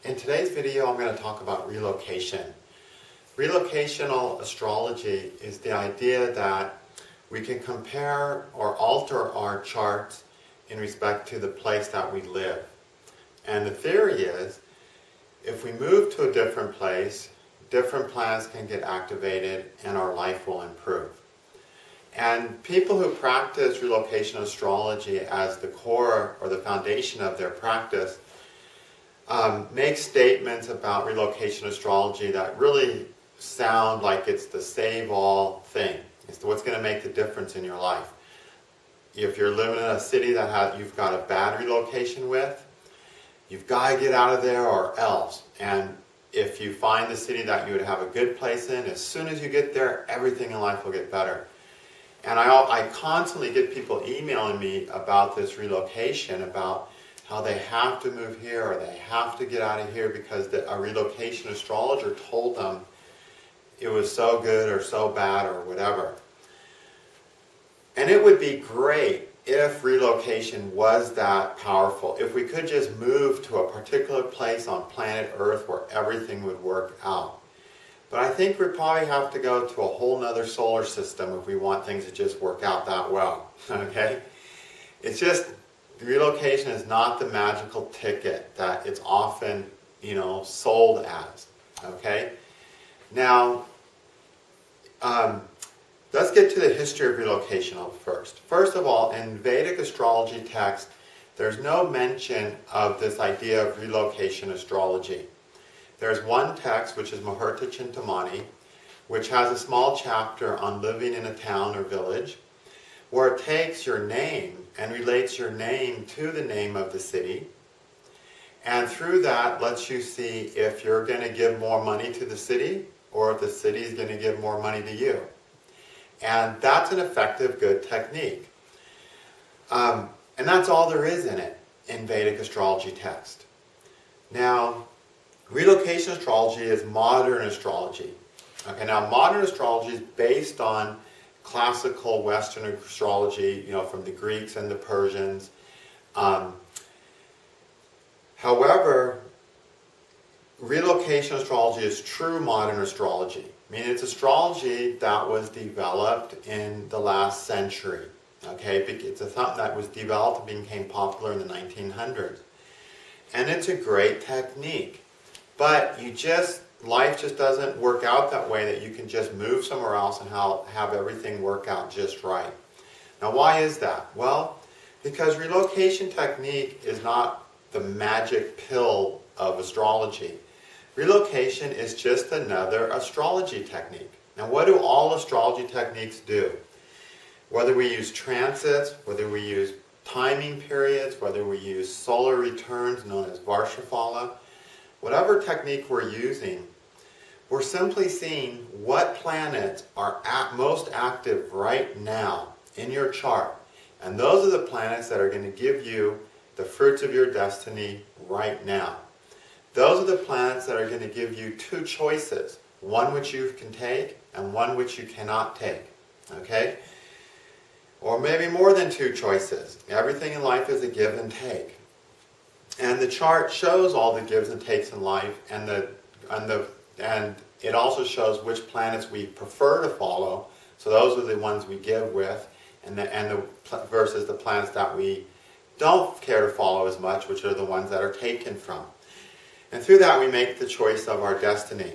In today's video, I'm going to talk about relocation. Relocational astrology is the idea that we can compare or alter our charts in respect to the place that we live. And the theory is, if we move to a different place, different planets can get activated and our life will improve. And people who practice relocation astrology as the core or the foundation of their practice make statements about relocation astrology that really sound like it's the save-all thing. It's what's going to make the difference in your life. If you're living in a city that you've got a bad relocation with, you've got to get out of there or else. And if you find the city that you would have a good place in, as soon as you get there, everything in life will get better. And I constantly get people emailing me about this relocation, about how they have to move here or they have to get out of here because a relocation astrologer told them it was so good or so bad or whatever. And it would be great if relocation was that powerful, if we could just move to a particular place on planet Earth where everything would work out. But I think we probably have to go to a whole nother solar system if we want things to just work out that well, okay? It's just, relocation is not the magical ticket that it's often, sold as, okay? Now, let's get to the history of relocation first. First of all, in Vedic astrology text, there's no mention of this idea of relocation astrology. There's one text, which is Muhurta Chintamani, which has a small chapter on living in a town or village, where it takes your name and relates your name to the name of the city. And through that, lets you see if you're going to give more money to the city or if the city is going to give more money to you. And that's an effective, good technique. And that's all there is in it, in Vedic astrology text. Now, relocation astrology is modern astrology. Okay, now modern astrology is based on classical Western astrology, from the Greeks and the Persians. However, relocation astrology is true modern astrology. I mean, it's astrology that was developed in the last century. Okay, it's something that was developed and became popular in the 1900s. And it's a great technique. But life just doesn't work out that way, that you can just move somewhere else and have everything work out just right. Now, why is that? Well, because relocation technique is not the magic pill of astrology. Relocation is just another astrology technique. Now, what do all astrology techniques do? Whether we use transits, whether we use timing periods, whether we use solar returns known as Varshafala, whatever technique we're using, we're simply seeing what planets are most active right now in your chart. And those are the planets that are going to give you the fruits of your destiny right now. Those are the planets that are going to give you two choices, one which you can take and one which you cannot take. Okay? Or maybe more than two choices. Everything in life is a give and take. And the chart shows all the gives and takes in life, and it also shows which planets we prefer to follow. So those are the ones we give with, versus the planets that we don't care to follow as much, which are the ones that are taken from. And through that, we make the choice of our destiny.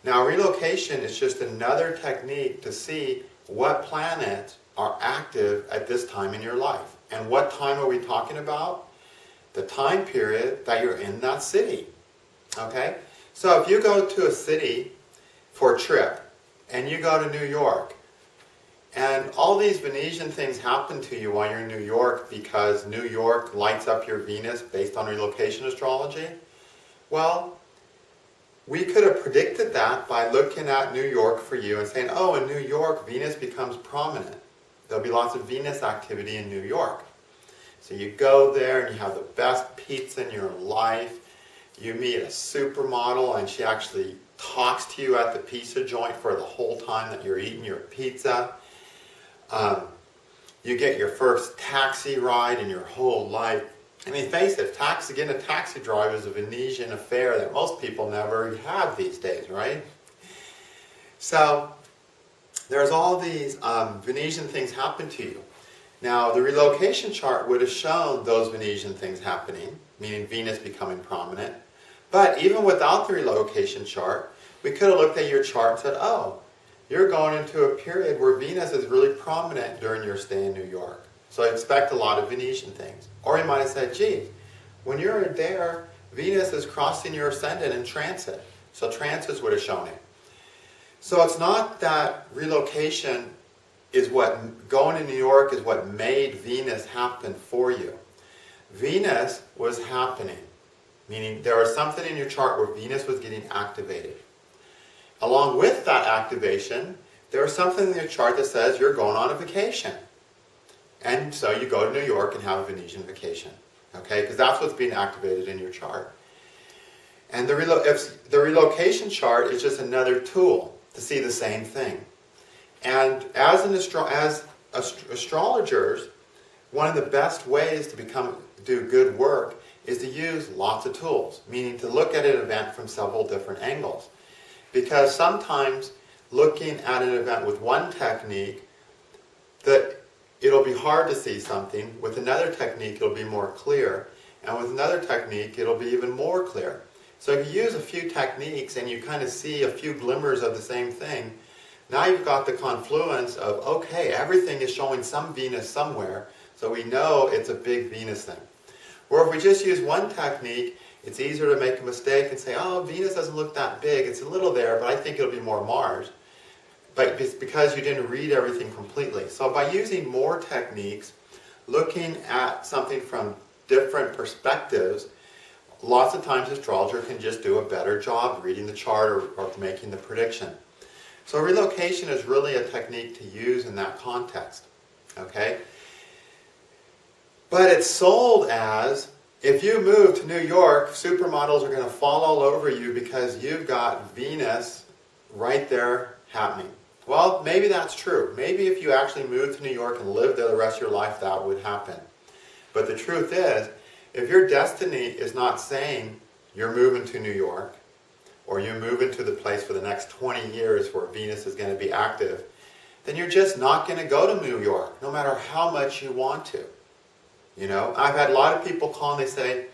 Now, relocation is just another technique to see what planets are active at this time in your life. And what time are we talking about? The time period that you're in that city. Okay? So if you go to a city for a trip, and you go to New York, and all these Venetian things happen to you while you're in New York because New York lights up your Venus based on relocation astrology, well, we could have predicted that by looking at New York for you and saying, oh, in New York, Venus becomes prominent. There'll be lots of Venus activity in New York. So you go there and you have the best pizza in your life. You meet a supermodel and she actually talks to you at the pizza joint for the whole time that you're eating your pizza. You get your first taxi ride in your whole life I mean, face it, getting a taxi driver is a Venetian affair that most people never have these days, right? So there's all these Venetian things happen to you. Now, the relocation chart would have shown those Venetian things happening, meaning Venus becoming prominent. But even without the relocation chart, we could have looked at your chart and said, oh, you're going into a period where Venus is really prominent during your stay in New York. So I expect a lot of Venetian things. Or you might have said, gee, when you're there, Venus is crossing your ascendant in transit. So transits would have shown it. So it's not that relocation is going to New York is what made Venus happen for you. Venus was happening, meaning there was something in your chart where Venus was getting activated. Along with that activation, there was something in your chart that says you're going on a vacation. And so you go to New York and have a Venetian vacation. Okay, because that's what's being activated in your chart. And the relocation chart is just another tool to see the same thing. And as astrologers, one of the best ways to do good work is to use lots of tools, meaning to look at an event from several different angles. Because sometimes looking at an event with one technique, it'll be hard to see something. With another technique, it'll be more clear. And with another technique, it'll be even more clear. So if you use a few techniques and you kind of see a few glimmers of the same thing, now you've got the confluence of, okay, everything is showing some Venus somewhere, so we know it's a big Venus thing. Or if we just use one technique, it's easier to make a mistake and say, oh, Venus doesn't look that big. It's a little there, but I think it'll be more Mars. But it's because you didn't read everything completely. So by using more techniques, looking at something from different perspectives, lots of times astrologer can just do a better job reading the chart or making the prediction. So relocation is really a technique to use in that context. Okay? But it's sold as, if you move to New York, supermodels are going to fall all over you because you've got Venus right there happening. Well, maybe that's true. Maybe if you actually moved to New York and lived there the rest of your life, that would happen. But the truth is, if your destiny is not saying you're moving to New York, or you move into the place for the next 20 years where Venus is going to be active, then you're just not going to go to New York, no matter how much you want to. You know, I've had a lot of people call and they say,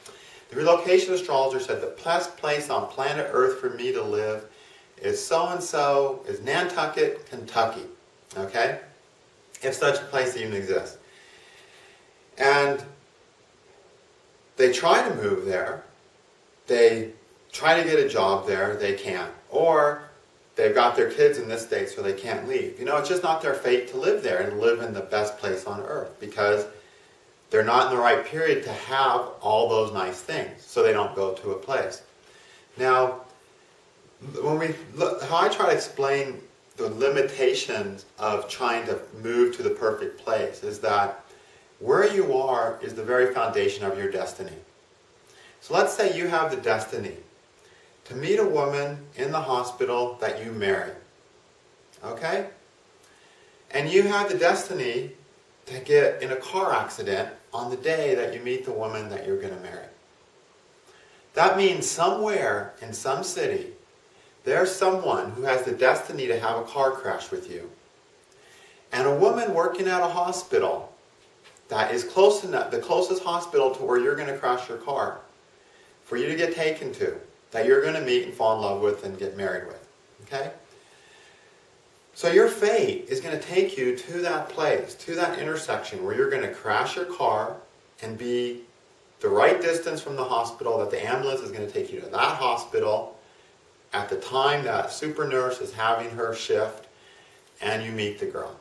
the relocation astrologer said the best place on planet Earth for me to live is so-and-so, is Nantucket, Kentucky. Okay? If such a place even exists. And they try to move there, they try to get a job there, they can't. Or they've got their kids in this state so they can't leave. You know, it's just not their fate to live there and live in the best place on earth because they're not in the right period to have all those nice things, so they don't go to a place. Now, how I try to explain the limitations of trying to move to the perfect place is that where you are is the very foundation of your destiny. So let's say you have the destiny to meet a woman in the hospital that you marry. Okay? And you have the destiny to get in a car accident on the day that you meet the woman that you're going to marry. That means somewhere in some city, there's someone who has the destiny to have a car crash with you. And a woman working at a hospital that is close enough, the closest hospital to where you're going to crash your car, for you to get taken to, that you're going to meet and fall in love with and get married with. Okay? So your fate is going to take you to that place, to that intersection where you're going to crash your car and be the right distance from the hospital, that the ambulance is going to take you to that hospital at the time that super nurse is having her shift, and you meet the girl.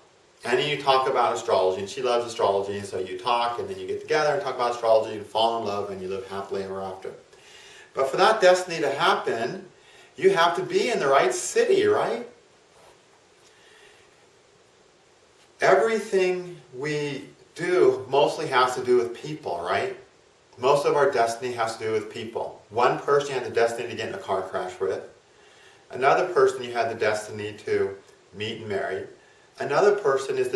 And then you talk about astrology, and she loves astrology, and so you talk, and then you get together and talk about astrology, and fall in love, and you live happily ever after. But for that destiny to happen, you have to be in the right city, right? Everything we do mostly has to do with people, right? Most of our destiny has to do with people. One person you had the destiny to get in a car crash with. Another person you had the destiny to meet and marry. Another person is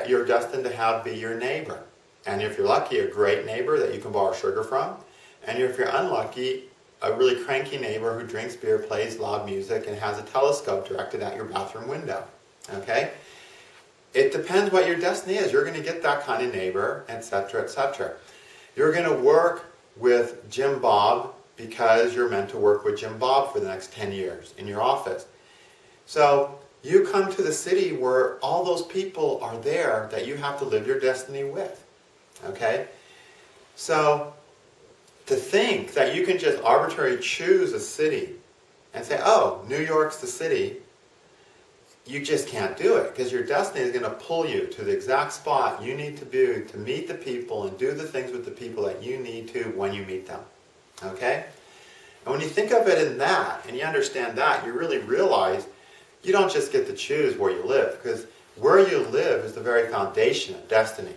you're destined to have be your neighbor. And if you're lucky, a great neighbor that you can borrow sugar from. And if you're unlucky, a really cranky neighbor who drinks beer, plays loud music, and has a telescope directed at your bathroom window. Okay? It depends what your destiny is. You're going to get that kind of neighbor, etc., etc. You're going to work with Jim Bob because you're meant to work with Jim Bob for the next 10 years in your office. So you come to the city where all those people are there that you have to live your destiny with. Okay? So to think that you can just arbitrarily choose a city and say, oh, New York's the city, you just can't do it, because your destiny is going to pull you to the exact spot you need to be to meet the people and do the things with the people that you need to when you meet them. Okay? And when you think of it in that, and you understand that, you really realize you don't just get to choose where you live, because where you live is the very foundation of destiny.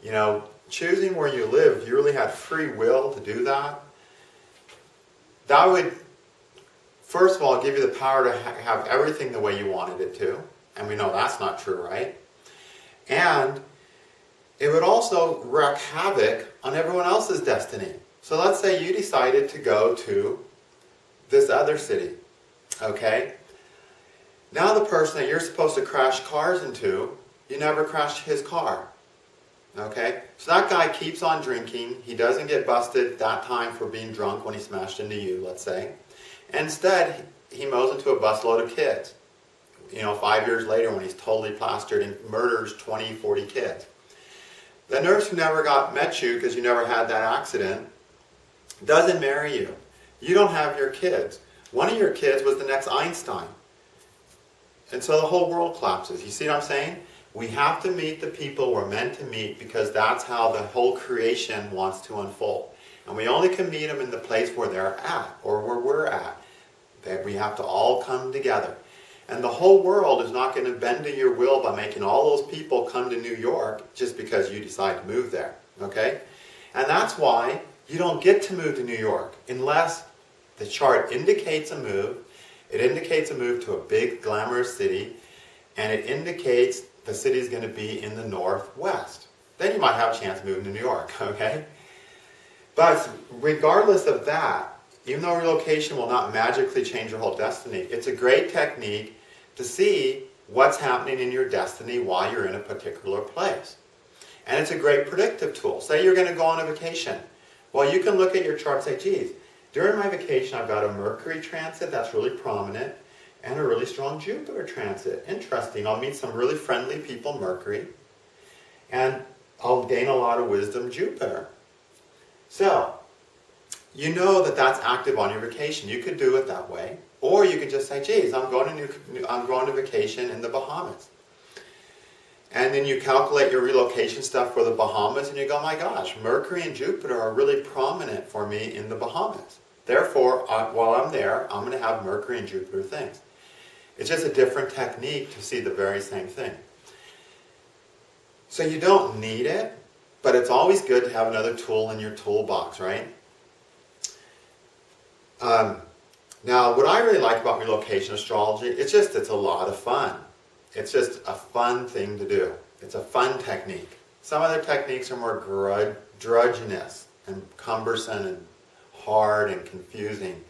You know, choosing where you live, if you really had free will to do that, that would, first of all, give you the power to have everything the way you wanted it to. And we know that's not true, right? And it would also wreak havoc on everyone else's destiny. So let's say you decided to go to this other city, okay? Now the person that you're supposed to crash cars into, you never crashed his car, okay? So that guy keeps on drinking. He doesn't get busted that time for being drunk when he smashed into you, let's say. Instead, he mows into a busload of kids. 5 years later when he's totally plastered and murders 20, 40 kids. The nurse who never met you because you never had that accident doesn't marry you. You don't have your kids. One of your kids was the next Einstein. And so the whole world collapses. You see what I'm saying? We have to meet the people we're meant to meet, because that's how the whole creation wants to unfold. And we only can meet them in the place where they're at, or where we're at. That we have to all come together. And the whole world is not going to bend to your will by making all those people come to New York just because you decide to move there. Okay? And that's why you don't get to move to New York unless the chart indicates a move. It indicates a move to a big, glamorous city, and it indicates the city is going to be in the northwest. Then you might have a chance moving to New York, okay? But regardless of that, even though relocation will not magically change your whole destiny, it's a great technique to see what's happening in your destiny while you're in a particular place. And it's a great predictive tool. Say you're going to go on a vacation. Well, you can look at your chart and say, geez, during my vacation I've got a Mercury transit that's really prominent and a really strong Jupiter transit. Interesting. I'll meet some really friendly people, Mercury, and I'll gain a lot of wisdom, Jupiter. So, you know that that's active on your vacation. You could do it that way. Or you could just say, geez, I'm going to vacation in the Bahamas. And then you calculate your relocation stuff for the Bahamas and you go, my gosh, Mercury and Jupiter are really prominent for me in the Bahamas. Therefore, while I'm there, I'm going to have Mercury and Jupiter things. It's just a different technique to see the very same thing. So you don't need it, but it's always good to have another tool in your toolbox, right? Now, what I really like about relocation astrology, it's a lot of fun. It's just a fun thing to do. It's a fun technique. Some other techniques are more drudginess and cumbersome and hard and confusing.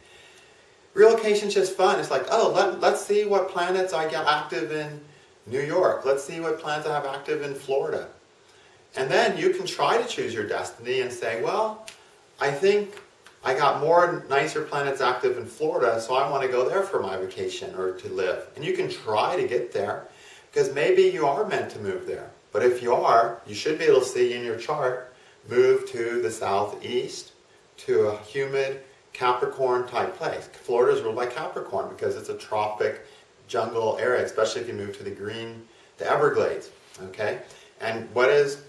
Relocation's just fun. It's like, oh, let's see what planets I get active in New York. Let's see what planets I have active in Florida. And then you can try to choose your destiny and say, well, I think I got more nicer planets active in Florida, so I want to go there for my vacation or to live. And you can try to get there, because maybe you are meant to move there. But if you are, you should be able to see in your chart, move to the southeast, to a humid Capricorn type place. Florida is ruled by Capricorn because it's a tropic jungle area, especially if you move to the Everglades. Okay? And what is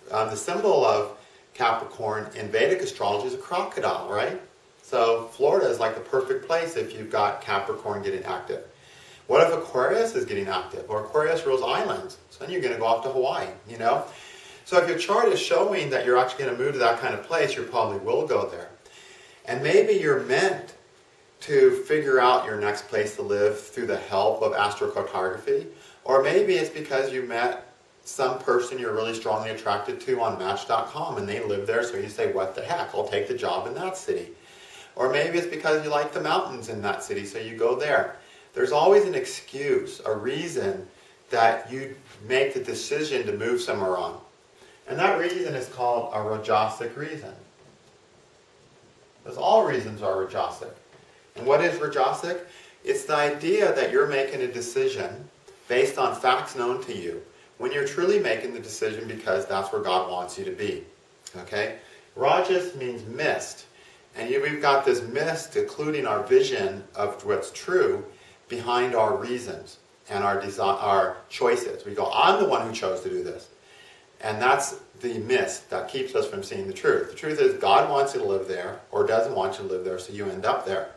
the symbol of Capricorn in Vedic astrology is a crocodile, right? So Florida is like the perfect place if you've got Capricorn getting active. What if Aquarius is getting active? Or Aquarius rules islands. So then you're going to go off to Hawaii, you know? So if your chart is showing that you're actually going to move to that kind of place, you probably will go there. And maybe you're meant to figure out your next place to live through the help of astrocartography. Or maybe it's because you met some person you're really strongly attracted to on Match.com and they live there, so you say, what the heck, I'll take the job in that city. Or maybe it's because you like the mountains in that city, so you go there. There's always an excuse, a reason that you make the decision to move somewhere on. And that reason is called a Rajasic reason. Because all reasons are Rajasic. And what is Rajasic? It's the idea that you're making a decision based on facts known to you, when you're truly making the decision because that's where God wants you to be. Okay? Rajas means mist. And we've got this mist occluding our vision of what's true behind our reasons and our choices. We go, I'm the one who chose to do this. And that's the mist that keeps us from seeing the truth. The truth is God wants you to live there or doesn't want you to live there, so you end up there.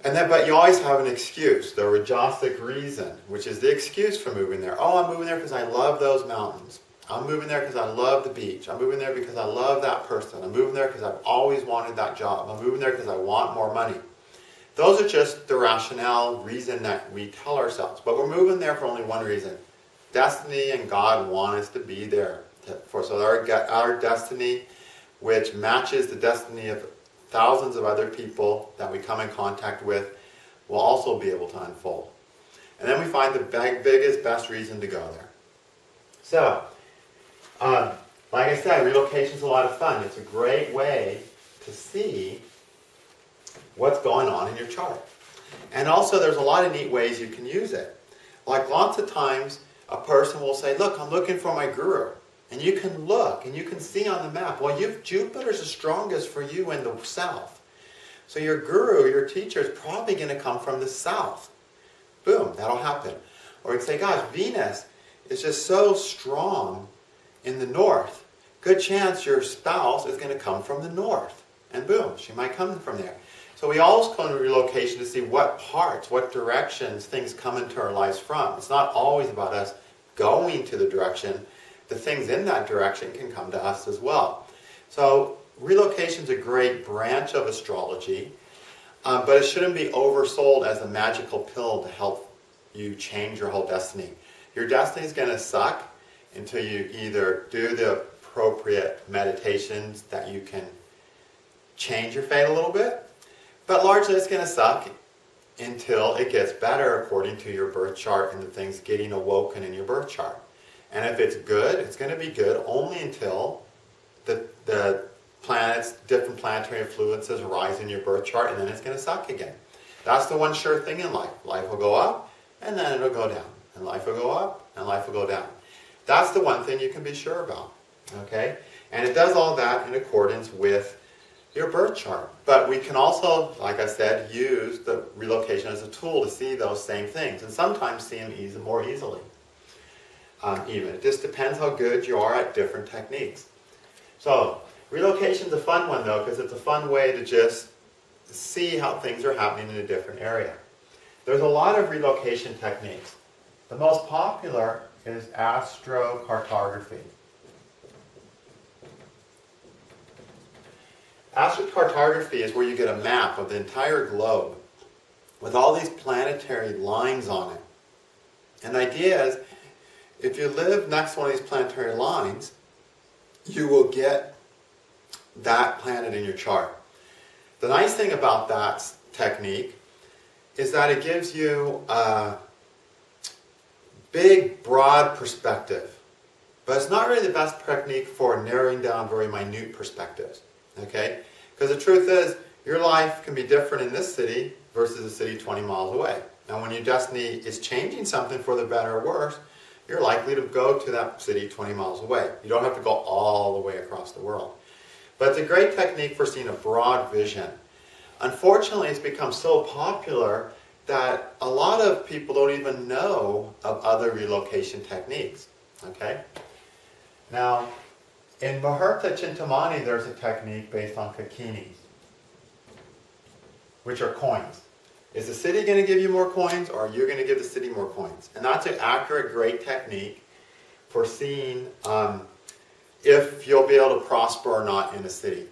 And then, but you always have an excuse, the Rajasic reason, which is the excuse for moving there. Oh, I'm moving there because I love those mountains. I'm moving there because I love the beach. I'm moving there because I love that person. I'm moving there because I've always wanted that job. I'm moving there because I want more money. Those are just the rationale reason that we tell ourselves. But we're moving there for only one reason. Destiny and God want us to be there. So our destiny, which matches the destiny of thousands of other people that we come in contact with, will also be able to unfold. And then we find the biggest, best reason to go there. So, like I said, relocation is a lot of fun. It's a great way to see what's going on in your chart. And also there's a lot of neat ways you can use it. Like lots of times a person will say, look, I'm looking for my guru. And you can look and you can see on the map, well, Jupiter's the strongest for you in the south. So your guru, your teacher, is probably going to come from the south. Boom, that'll happen. Or you can say, gosh, Venus is just so strong in the north. Good chance your spouse is going to come from the north. And boom, she might come from there. So we always go to relocation to see what parts, what directions things come into our lives from. It's not always about us going to the direction. The things in that direction can come to us as well. So relocation is a great branch of astrology, but it shouldn't be oversold as a magical pill to help you change your whole destiny. Your destiny is going to suck until you either do the appropriate meditations that you can change your fate a little bit, but largely it's going to suck until it gets better according to your birth chart and the things getting awoken in your birth chart. And if it's good, it's going to be good only until the planets, different planetary influences arise in your birth chart, and then it's going to suck again. That's the one sure thing in life. Life will go up, and then it'll go down. And life will go up, and life will go down. That's the one thing you can be sure about. Okay? And it does all that in accordance with your birth chart. But we can also, like I said, use the relocation as a tool to see those same things, and sometimes see them more easily. It just depends how good you are at different techniques. So relocation is a fun one though, because it's a fun way to just see how things are happening in a different area. There's a lot of relocation techniques. The most popular is astrocartography. Astrocartography is where you get a map of the entire globe with all these planetary lines on it. And the idea is, if you live next to one of these planetary lines, you will get that planet in your chart. The nice thing about that technique is that it gives you a big, broad perspective. But it's not really the best technique for narrowing down very minute perspectives. Okay? Because the truth is, your life can be different in this city versus a city 20 miles away. And when your destiny is changing something for the better or worse, you're likely to go to that city 20 miles away. You don't have to go all the way across the world. But it's a great technique for seeing a broad vision. Unfortunately, it's become so popular that a lot of people don't even know of other relocation techniques. Okay? Now, in Muhurta Chintamani, there's a technique based on kakinis, which are coins. Is the city going to give you more coins, or are you going to give the city more coins? And that's an accurate, great technique for seeing if you'll be able to prosper or not in a city.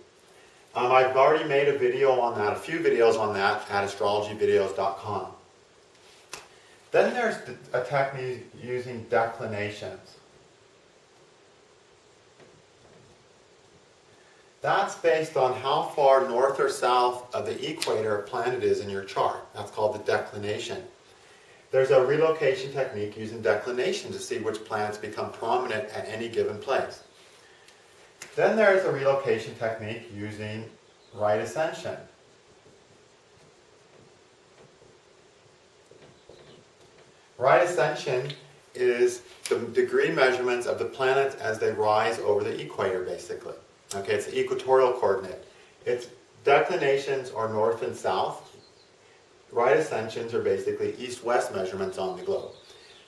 I've already made a video on that, a few videos on that at astrologyvideos.com. Then there's a technique using declinations. That's based on how far north or south of the equator a planet is in your chart. That's called the declination. There's a relocation technique using declination to see which planets become prominent at any given place. Then there's a relocation technique using right ascension. Right ascension is the degree measurements of the planets as they rise over the equator, basically. Okay, it's the equatorial coordinate. Its declinations are north and south. Right ascensions are basically east-west measurements on the globe.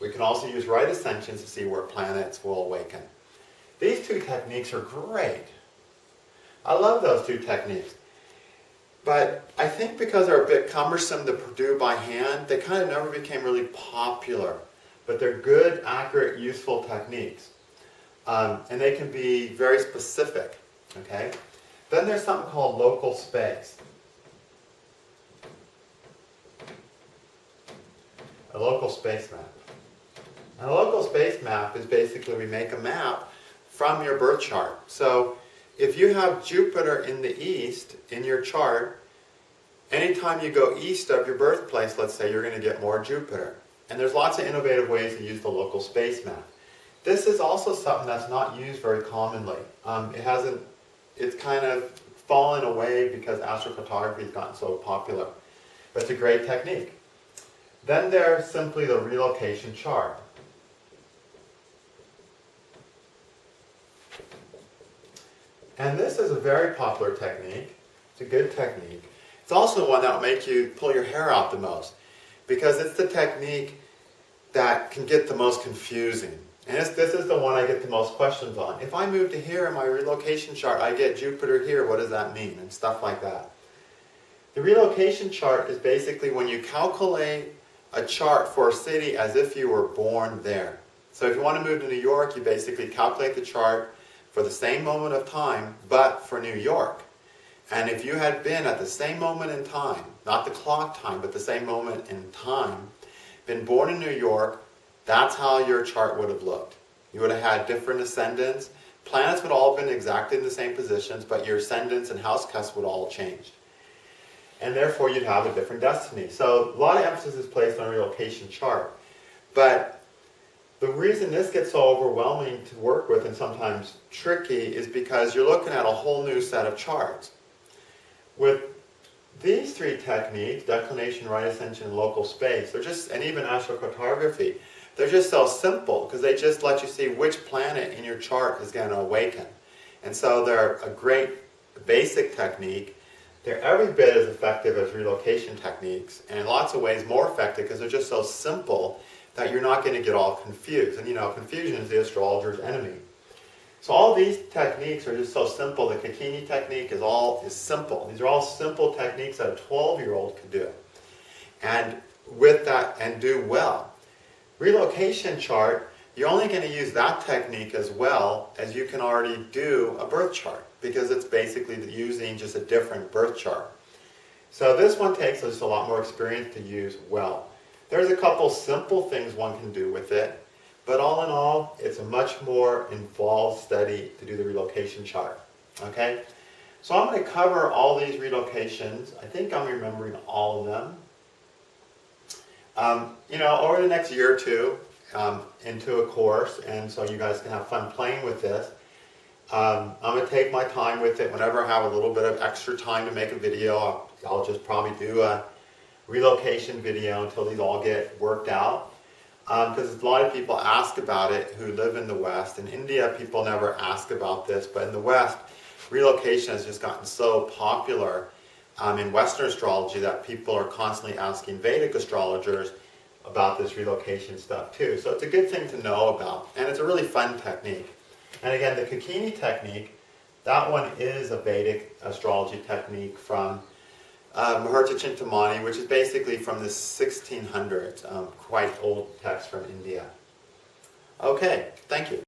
We can also use right ascensions to see where planets will awaken. These two techniques are great. I love those two techniques. But I think because they're a bit cumbersome to do by hand, they kind of never became really popular. But they're good, accurate, useful techniques. And they can be very specific. Okay? Then there's something called local space. A local space map. And a local space map is basically we make a map from your birth chart. So if you have Jupiter in the east in your chart, anytime you go east of your birthplace, let's say, you're going to get more Jupiter. And there's lots of innovative ways to use the local space map. This is also something that's not used very commonly. It's kind of fallen away because astrocartography has gotten so popular. But it's a great technique. Then there's simply the relocation chart. And this is a very popular technique. It's a good technique. It's also one that will make you pull your hair out the most, because it's the technique that can get the most confusing. And this is the one I get the most questions on. If I move to here in my relocation chart, I get Jupiter here, what does that mean? And stuff like that. The relocation chart is basically when you calculate a chart for a city as if you were born there. So if you want to move to New York, you basically calculate the chart for the same moment of time, but for New York. And if you had been at the same moment in time, not the clock time, but the same moment in time, been born in New York, that's how your chart would have looked. You would have had different ascendants. Planets would all have been exactly in the same positions, but your ascendants and house cusps would all change. And therefore you'd have a different destiny. So a lot of emphasis is placed on a relocation chart. But the reason this gets so overwhelming to work with and sometimes tricky is because you're looking at a whole new set of charts. With these three techniques, declination, right ascension, and local space, and even astrocartography, they're just so simple because they just let you see which planet in your chart is going to awaken. And so they're a great basic technique. They're every bit as effective as relocation techniques, and in lots of ways more effective because they're just so simple that you're not going to get all confused. And confusion is the astrologer's enemy. So all these techniques are just so simple. The Kikini technique is simple. These are all simple techniques that a 12-year-old could do. And with that, and do well. Relocation chart, you're only going to use that technique as well as you can already do a birth chart, because it's basically using just a different birth chart. So this one takes just a lot more experience to use well. There's a couple simple things one can do with it, but all in all, it's a much more involved study to do the relocation chart. Okay? So I'm going to cover all these relocations. I think I'm remembering all of them. Over the next year or two, into a course, and so you guys can have fun playing with this. I'm going to take my time with it. Whenever I have a little bit of extra time to make a video, I'll just probably do a relocation video until these all get worked out. Because a lot of people ask about it who live in the West. In India, people never ask about this, but in the West, relocation has just gotten so popular in Western astrology that people are constantly asking Vedic astrologers about this relocation stuff too. So it's a good thing to know about, and it's a really fun technique. And again, the Kikini technique, that one is a Vedic astrology technique from Muhurta Chintamani, which is basically from the 1600s, quite old text from India. Okay, thank you.